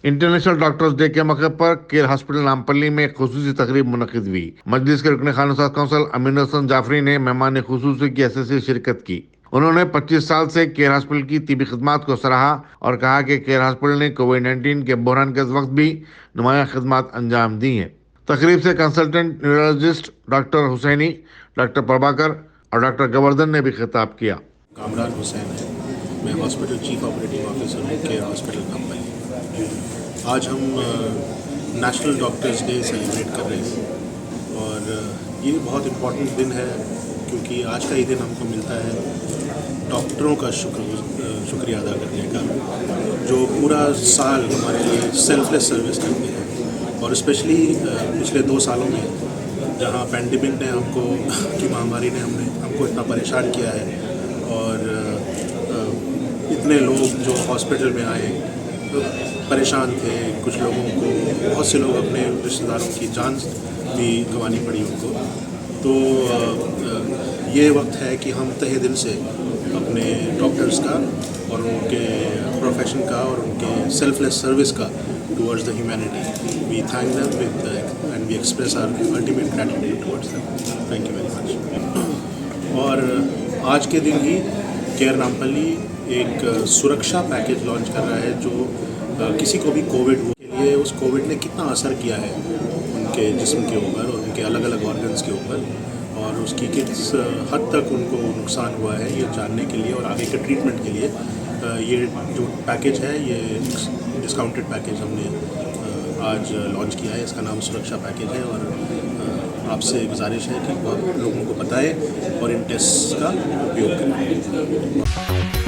International doctors day के मौके पर केयर हॉस्पिटल नामपल्ली में एक खुसूसी तकरीब मुनक्किद हुई। मजलिस के रुकन खान कौंसल अमीन हसन जाफरी ने मेहमान खुसूसी की हैसियत से शिरकत की। उन्होंने 25 साल से केयर हॉस्पिटल की तिबी खिदमात को सराहा और कहा कि केयर हॉस्पिटल ने कोविड-19 के बहरान के वक्त भी नुमाया खिदमात अंजाम दी हैं। तकरीब से consultant neurologist doctor Husaini, doctor Prabhakar और डॉक्टर गोवर्धन ने भी खिताब किया। कामरान हुसैन है, मैं हॉस्पिटल चीफ ऑपरेटिंग ऑफिसर हूँ केयर हॉस्पिटल नामपल्ली। आज हम नेशनल डॉक्टर्स डे सेलिब्रेट कर रहे हैं और ये बहुत इम्पोर्टेंट दिन है क्योंकि आज का ही दिन हमको मिलता है डॉक्टरों का शुक्रिया अदा करने का, जो पूरा साल हमारे लिए सेल्फलेस सर्विस करते हैं। और स्पेशली पिछले 2 सालों में जहाँ पैंडेमिक ने की महामारी ने हमको इतना परेशान किया है और इतने लोग जो हॉस्पिटल में आए तो परेशान थे, कुछ लोगों को, बहुत से लोग अपने रिश्तेदारों की जान भी गंवानी पड़ी उनको। तो ये वक्त है कि हम तहे दिल से अपने डॉक्टर्स का और उनके प्रोफेशन का और उनके सेल्फलेस सर्विस का towards the humanity we thank them with and we express our ultimate gratitude towards them. Thank you very much. और आज के दिन ही केयर नामपल्ली एक सुरक्षा पैकेज लॉन्च कर रहा है जो किसी को भी कोविड के लिए उस कोविड ने कितना असर किया है उनके जिस्म के ऊपर और उनके अलग अलग ऑर्गन्स के ऊपर और उसकी किस हद तक उनको नुकसान हुआ है ये जानने के लिए और आगे के ट्रीटमेंट के लिए ये जो पैकेज है, ये डिस्काउंटेड पैकेज हमने आज लॉन्च किया है। इसका नाम सुरक्षा पैकेज है और आपसे गुजारिश है कि आप लोगों को बताएं और इन टेस्ट का उपयोग करें।